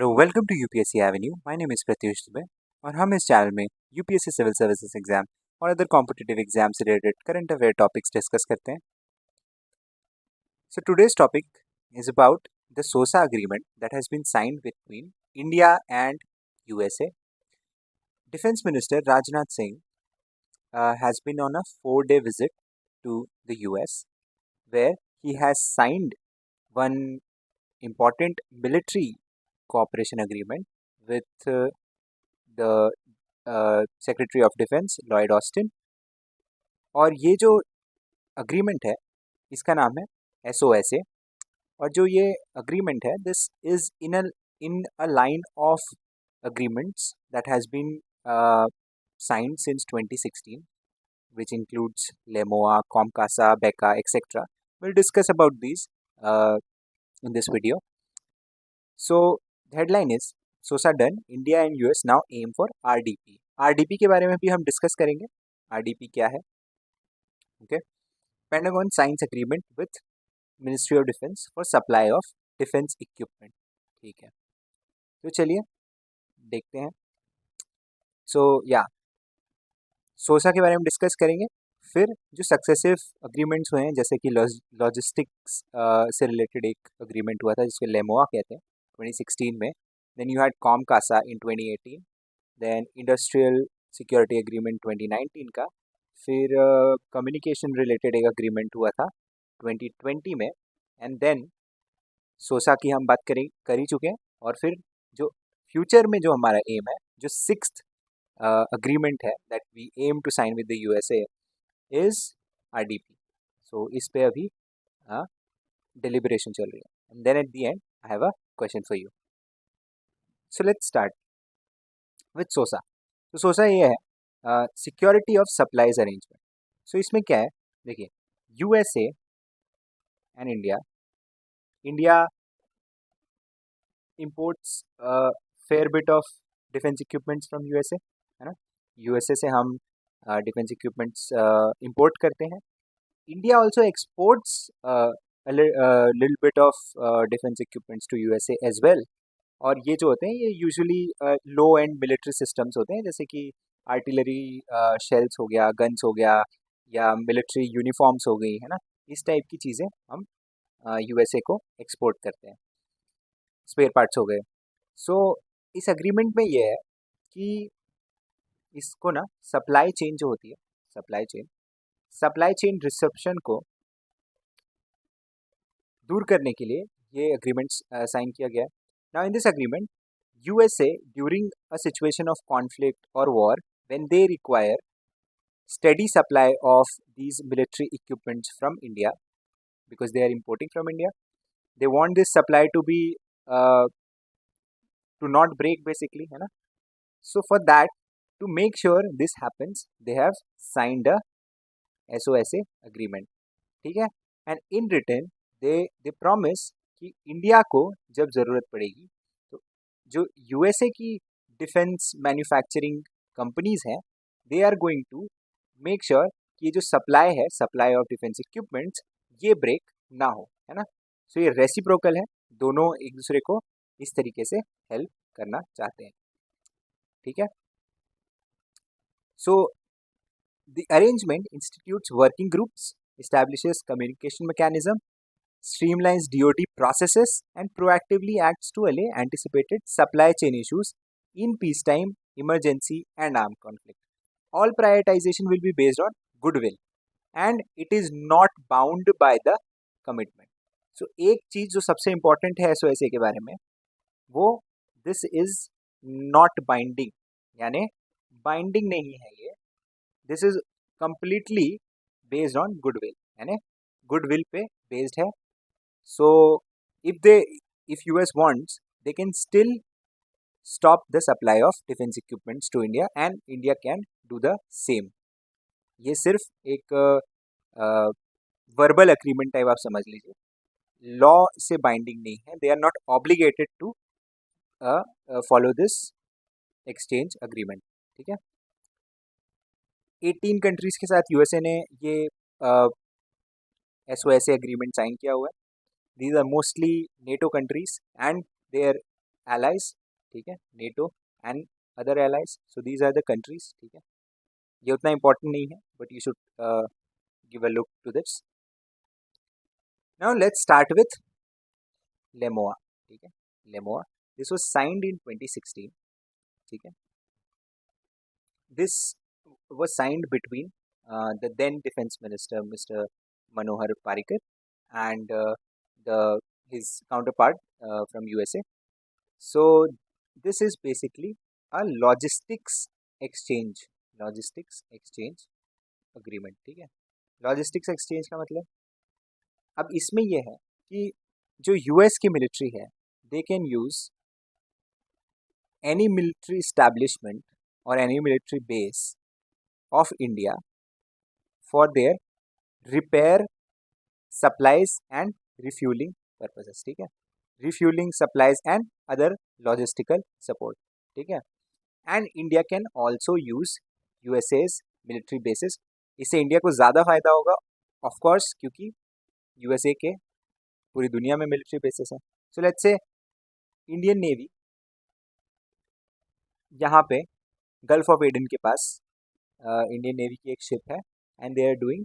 Hello welcome to UPSC avenue. My name is Pratyush Dubey और हम इस चैनल में यूपीएससी सिविल सर्विसेज एग्जाम और अदर कॉम्पिटिटिव एग्जाम से related current affair topics discuss करते हैं। So today's topic is about the SOSA agreement that has been signed between India and USA. Defence minister Rajnath Singh has been on a 4-day visit to the US where he has signed one important military cooperation agreement with the secretary of defence Lloyd Austin. और ये जो agreement है इसका नाम है SOSA। और जो ये अग्रीमेंट है this is in a line of agreements that has been signed since 2016 which includes LEMOA, COMCASA, BECA, etc. We'll discuss about these in this video. So the headline is SOSA done, India and US now aim for RDP. RDP के बारे में भी हम discuss करेंगे। RDP क्या है? Okay. Pentagon science agreement with ministry of defence for supply of defence equipment. ठीक है, तो चलिए देखते हैं। या सोसा के बारे में डिस्कस करेंगे। फिर जो सक्सेसिव अग्रीमेंट्स हुए हैं जैसे कि लॉजिस्टिक्स से रिलेटेड एक अग्रीमेंट हुआ था जिसको लेमोआ कहते हैं 2016 में। Then you had COMCASA in 2018, then industrial security agreement 2019 का। फिर कम्युनिकेशन रिलेटेड एक अग्रीमेंट हुआ था 2020 में। एंड देन सोसा की हम बात कर ही चुके हैं। और फिर जो फ्यूचर में जो हमारा एम है, जो सिक्स्थ अग्रीमेंट है that we aim to sign with the USA is RDP। So इस पे अभी डिलिबरेशन चल रही है। And then at the end I have a question for you. So let's start with SOSA. तो सोसा ये है security of supplies arrangement. So इसमें क्या है, देखिए USA and India imports a fair bit of defense equipments from USA, है ना। USA से हम डिफेंस इक्विपमेंट्स इंपोर्ट करते हैं। India also exports little bit of defence equipments to USA as well. और ये जो होते हैं ये usually low end military systems होते हैं, जैसे कि आर्टिलरी शेल्स हो गया, गन्स हो गया, या मिलिट्री यूनिफॉर्म्स हो गई, है ना। इस टाइप की चीज़ें हम USA को एक्सपोर्ट करते हैं। स्पेयर पार्ट्स हो गए। सो इस अग्रीमेंट में ये है कि इसको ना सप्लाई चेन जो होती है, सप्लाई चेन डिसरप्शन को दूर करने के लिए ये अग्रीमेंट साइन किया गया है। Now in this agreement USA during a situation of conflict or war when they require steady supply of these military equipments from India because they are importing from India. They want this supply to be to not break basically, है ना। So for that, to make sure this happens, they have signed a SOSA agreement, ठीक है। And in return they promise कि India को जब ज़रूरत पड़ेगी तो जो USA की डिफेंस मैन्युफैक्चरिंग कंपनीज हैं they are going to make sure कि ये जो सप्लाई ऑफ डिफेंस इक्विपमेंट्स ये ब्रेक ना हो, है ना। सो ये रेसिप्रोकल है, दोनों एक दूसरे को इस तरीके से हेल्प करना चाहते हैं, ठीक है। So the arrangement institutes working groups, establishes communication mechanism, streamlines DoD processes, and proactively acts to allay anticipated supply chain issues in peacetime, emergency, and armed conflict. All prioritization will be based on goodwill, and it is not bound by the commitment. So एक चीज जो सबसे important है SOSA के बारे में वो this is not binding, यानी बाइंडिंग नहीं है ये। This is completely based on goodwill, यानी गुडविल पे बेस्ड है। So if US wants they can still stop the supply of defense equipments to India and India can do the same. ये सिर्फ एक वर्बल अग्रीमेंट टाइप आप समझ लीजिए, law से बाइंडिंग नहीं है। They are not obligated to follow this exchange agreement, ठीक है। 18 कंट्रीज के साथ USA ने ये SOSA एग्रीमेंट साइन किया हुआ है। These are mostly NATO countries and their allies, ठीक है, NATO and other allies. So these are the countries, ठीक है. ये उतना important नहीं है, but you should give a look to this. Now let's start with LEMOA, ठीक है. LEMOA. This was signed in 2016, ठीक है. This was signed between the then Defense Minister, Mr. Manohar Parrikar, and his counterpart from USA. So this is basically a logistics exchange agreement, ठीक है. Logistics exchange का मतलब, अब इसमें यह है कि जो यूएस की मिलिट्री है, they can use any military establishment or any military base of India for their repair, supplies and refuelling purposes, ठीक है. Refuelling, supplies and other logistical support, ठीक है. And India can also use USA's military bases. इससे India को ज़्यादा फायदा होगा of course, क्योंकि यूएसए के पूरी दुनिया में मिलिट्री बेसिस है. So let's say Indian navy यहाँ पे गल्फ ऑफ एडन के पास इंडियन नेवी की एक शिप है, and they are doing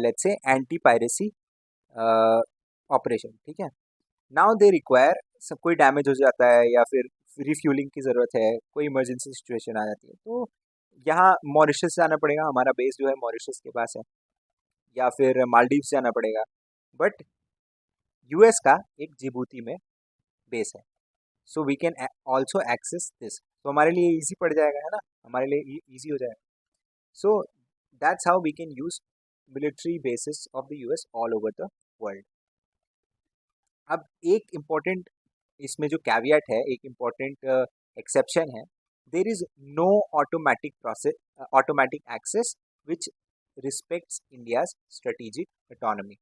let's say anti piracy operation, ठीक है. नाउ दे रिक्वायर, सब कोई डैमेज हो जाता है या फिर रिफ्यूलिंग की ज़रूरत है, कोई इमरजेंसी सिचुएशन आ जाती है, तो यहाँ मॉरिशस जाना पड़ेगा. हमारा बेस जो है मॉरिशस के पास है, या फिर मालदीव्स जाना पड़ेगा. बट यूएस का एक जिबूती में बेस है, so we can also access this. तो हमारे लिए ईजी पड़ जाएगा, है ना, हमारे लिए ईजी हो जाएगा. So that's how we can use military bases of the US all over the world. अब एक इम्पॉर्टेंट इसमें जो कैवियट है, एक इम्पॉर्टेंट एक्सेप्शन है. There is no automatic access which respects India's strategic autonomy.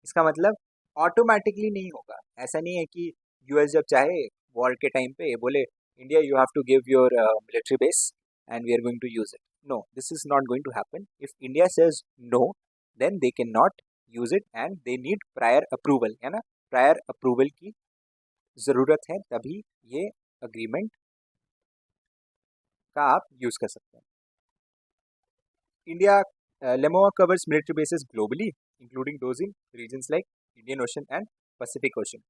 इसका मतलब ऑटोमेटिकली नहीं होगा. ऐसा नहीं है कि यूएस जब चाहे वॉर के टाइम पे बोले India you have to give your military base and we are going to use it. No, this is not going to happen. If India says no, then they can not use it and they need prior approval, है ना. Prior approval की ज़रूरत है, तभी ये agreement का आप use कर सकते हैं. India LEMOA covers military bases globally, including those in regions like Indian Ocean and Pacific Ocean.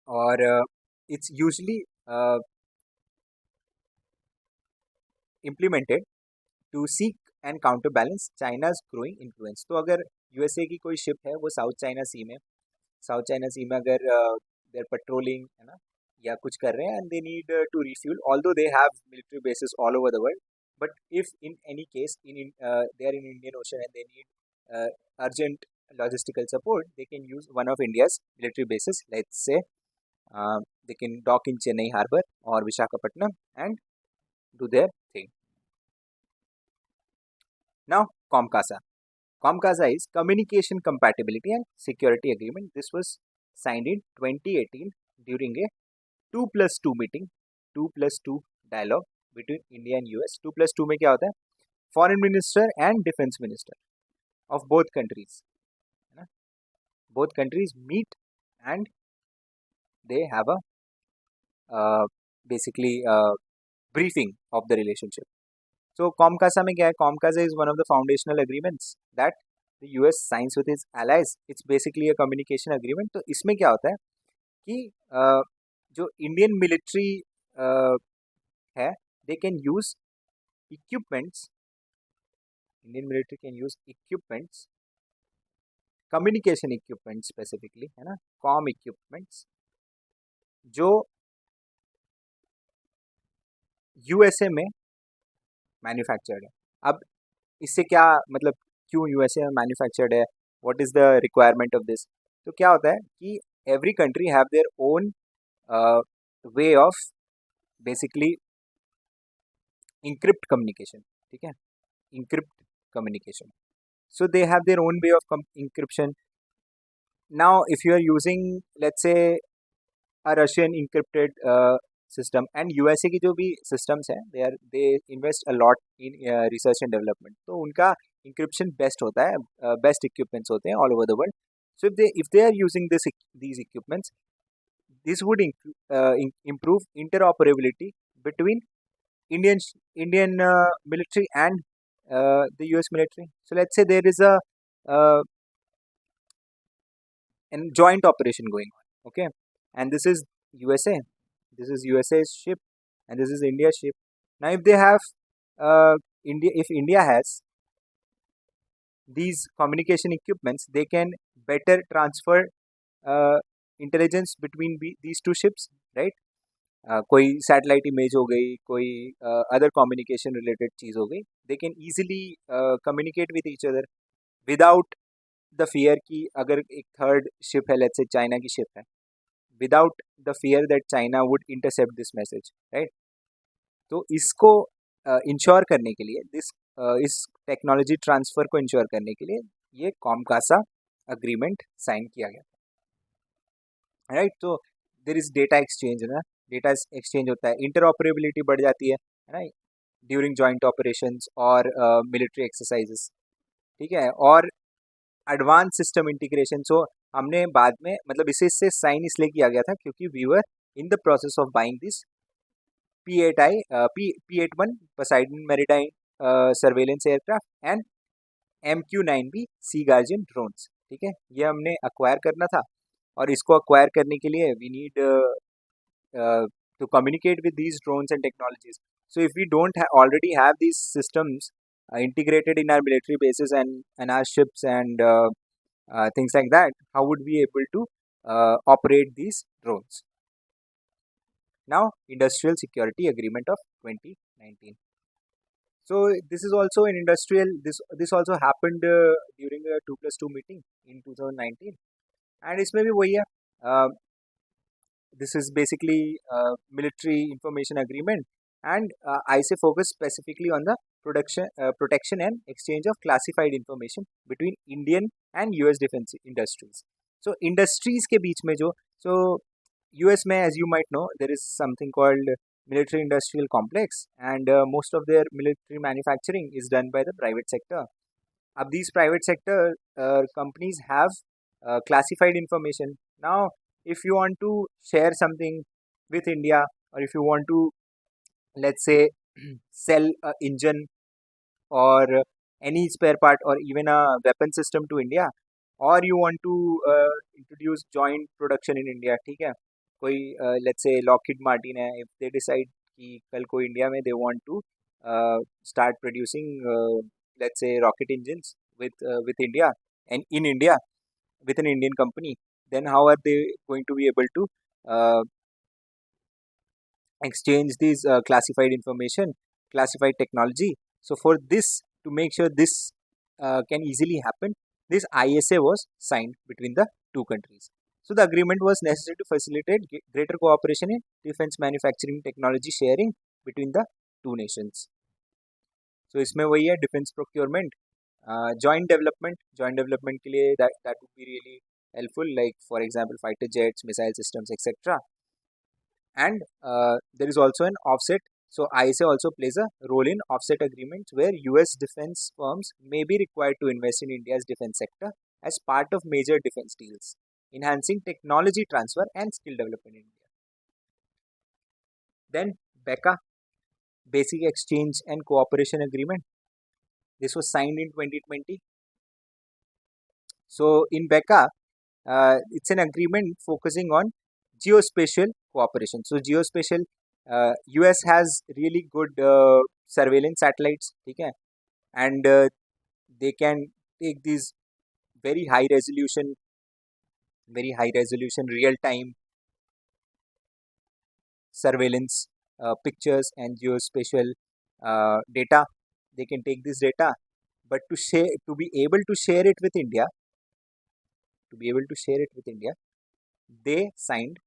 और it's usually implemented to seek and counterbalance China's growing influence. तो अगर यूएसए की कोई शिप है, वो साउथ चाइना सी में अगर देर पेट्रोलिंग, है ना, या कुछ कर रहे हैं and they need to refuel, although they have military bases all over the world, but if in any case they are in Indian Ocean and they need urgent logistical support, they can use one of India's military bases. Let's say they can dock in Chennai Harbor or Visakhapatnam and do their thing. Now COMCASA is Communication Compatibility and Security Agreement. This was signed in 2018 during a 2+2 meeting, 2+2 dialogue between India and US. 2+2 में क्या होता है? Foreign Minister and Defense Minister of both countries, है ना? Both countries meet and they have a basically briefing of the relationship. So COMCASA में क्या है? COMCASA is one of the foundational agreements that the US signs with its allies. It's basically a communication agreement. तो इसमें क्या होता है कि जो इंडियन मिलिट्री है, they can use equipments, Indian military can use equipments, communication equipment specifically, है ना, com equipments, जो यूएसए में मैन्युफैक्चर्ड है. अब इससे क्या मतलब, क्यों यूएसए में मैन्युफैक्चर्ड है, what is the requirement of this? तो क्या होता है कि every country have their own way of basically encrypt communication, ठीक है, encrypt communication. So they have their own way of encryption. Now if you are using let's say a Russian encrypted system and USA की जो भी systems हैं, they invest a lot in research and development, तो उनका encryption best होता है, best equipments होते हैं all over the world. So if they are using these equipments, this would improve interoperability between Indian military and the US military. So let's say there is uh, an joint operation going on, okay, and this is USA, this is USA's ship, and this is India's ship. Now, if they have if India has these communication equipments, they can better transfer uh, intelligence between these two ships, right? कोई satellite image हो गई, कोई other communication related चीज़ हो गई, they can easily communicate with each other without the fear कि अगर एक third ship है, लेट्स से चाइना की शिप है, without the fear that China would intercept this message, right? तो इसको इंश्योर करने के लिए इस टेक्नोलॉजी ट्रांसफ़र को इंश्योर करने के लिए ये कॉमकासा अग्रीमेंट साइन किया गया, राइट? तो देर इज़ डेटा एक्सचेंज ना, डेटा एक्सचेंज होता है, इंटरऑपरेबिलिटी बढ़ जाती है ना, ड्यूरिंग जॉइंट ऑपरेशंस और मिलिट्री एक्सरसाइजेस, ठीक है? और एडवांस सिस्टम इंटीग्रेशन। सो हमने बाद में मतलब इसे साइन इसलिए किया गया था क्योंकि we were in the process of buying this P-81 Poseidon Maritime surveillance aircraft and MQ-9B sea guardian drones, ठीक है? ये हमने अक्वायर करना था, और इसको अक्वायर करने के लिए we need to communicate with these drones and technologies. So if we don't already have these systems integrated in our military bases and our ships and things like that, how would we able to operate these drones? Now, Industrial Security Agreement of 2019. So this is also an industrial. This also happened during a 2+2 meeting in 2019, and इसमें भी वही है. This is basically military information agreement, and I say focus specifically on the protection and exchange of classified information between Indian and US defense industries. So industries के बीच में जो US में, as you might know, there is something called military industrial complex, and most of their military manufacturing is done by the private sector. अब these private sector companies have classified information. Now, if you want to share something with India, or if you want to, let's say, sell an engine or any spare part or even a weapon system to India, or you want to introduce joint production in India, ठीक है? कोई let's say Lockheed Martin है, if they decide कि कल को India में they want to start producing let's say rocket engines with India and in India with an Indian company, then how are they going to be able to exchange these classified information, classified technology? So for this, to make sure this can easily happen, this ISA was signed between the two countries. So the agreement was necessary to facilitate greater cooperation in defense manufacturing technology sharing between the two nations. So इसमें वही है defense procurement, joint development के लिए that would be really helpful, like for example fighter jets, missile systems, etc. And there is also an offset. So ISA also plays a role in offset agreements where US defense firms may be required to invest in India's defense sector as part of major defense deals, enhancing technology transfer and skill development in India. Then BECA, Basic Exchange and Cooperation Agreement. This was signed in 2020. So in BECA, it's an agreement focusing on geospatial cooperation. So geospatial, US has really good surveillance satellites, okay? And they can take these very high resolution real time surveillance pictures and geospatial data. They can take this data, but to be able to share it with India, they signed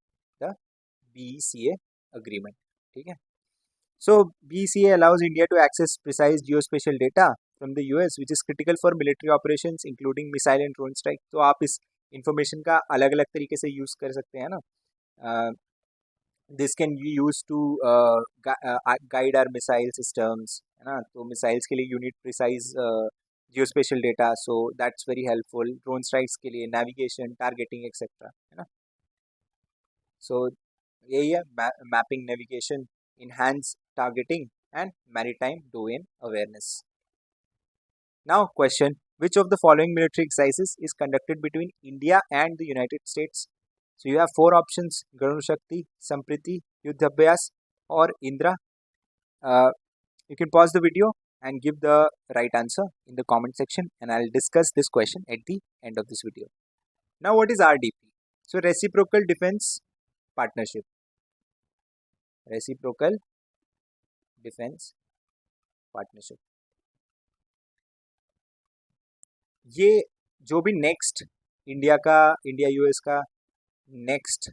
the BECA agreement. Okay? So BECA allows India to access precise geospatial data from the US, which is critical for military operations, including missile and drone strike. तो आप इस information का अलग-अलग तरीके से use कर सकते हैं ना. This can be used to guide our missile systems, है ना? तो missiles के लिए you need precise geospatial data, so that's very helpful. Drone strikes के लिए navigation, targeting, etc. है ना? सो यही है, mapping, navigation, enhance targeting and maritime domain awareness. Now question, which of the following military exercises is conducted between India and the United States? So you have four options: Garud Shakti, Sampriti, Yuddhabhyas, or Indra. You can pause the video and give the right answer in the comment section, and I'll discuss this question at the end of this video. Now, what is RDP? So Reciprocal Defense Partnership. Reciprocal Defense Partnership. ये जो भी next India US का next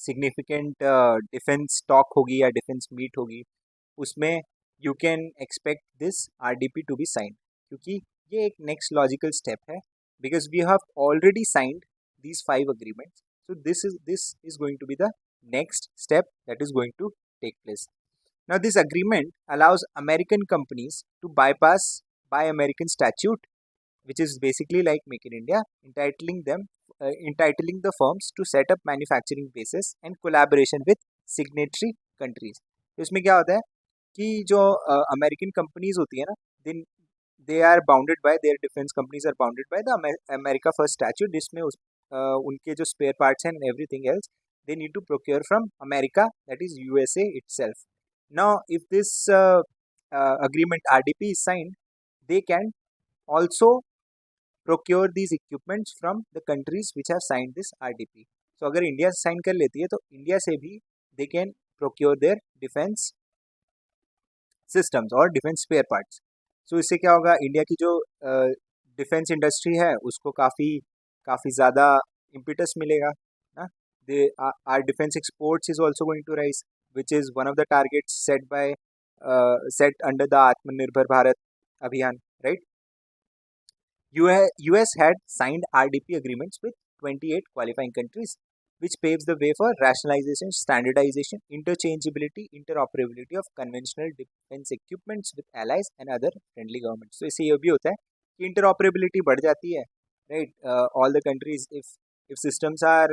significant defence talk होगी या defence meet होगी, उसमें you can expect this RDP to be signed, क्योंकि ये एक नेक्स्ट लॉजिकल स्टेप है, because we have already signed these 5 agreements. So this is going to be the next step that is going to take place. Now this agreement allows American companies to bypass Buy American statute, which is basically like Make in India, entitling the firms to set up manufacturing bases and collaboration with signatory countries. तो इसमें क्या होता है कि जो American companies होती है ना, they are bounded by, their defense companies are bounded by the America First statute, जिसमें उनके जो स्पेयर पार्ट्स हैं and everything else they need to procure from America, that is USA itself. Now if this agreement RDP is signed, they can also procure these equipments from the countries which have signed this RDP. So अगर India sign कर लेती है तो India से भी they can procure their defense systems और defense spare parts. So इससे क्या होगा, इंडिया की जो डिफेंस इंडस्ट्री है उसको काफ़ी ज़्यादा impetus मिलेगा ना. Our defense exports is also going to rise, which is one of the targets set under the Atmanirbhar Bharat Abhiyan, right? US had signed RDP agreements with 28 qualifying countries, which paves the way for rationalization, standardization, interchangeability, interoperability of conventional defense equipments with allies and other friendly governments. So इससे ये भी होता है कि interoperability बढ़ जाती है, right? All the countries, if systems are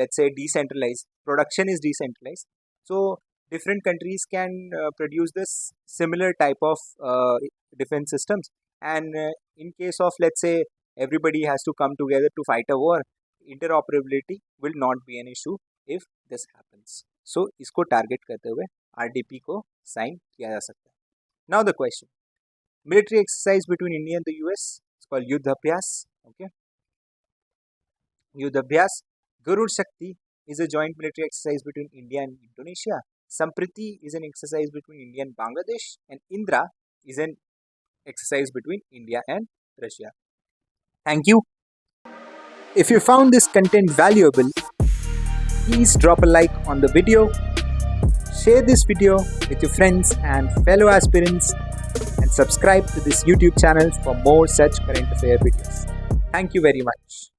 let's say decentralized, production is decentralized, so different countries can produce this similar type of defense systems, and in case of, let's say, everybody has to come together to fight a war, interoperability will not be an issue if this happens. So इसको target करते हुए RDP को sign किया जा सकता है. Now the question, military exercise between India and the US, it's called Yuddhabhyas. Okay, Yuddhabhyas. Garud Shakti is a joint military exercise between India and Indonesia. Sampriti is an exercise between India and Bangladesh, and Indra is an exercise between India and Russia. Thank you. If you found this content valuable, please drop a like on the video, share this video with your friends and fellow aspirants, and subscribe to this YouTube channel for more such current affair videos. Thank you very much.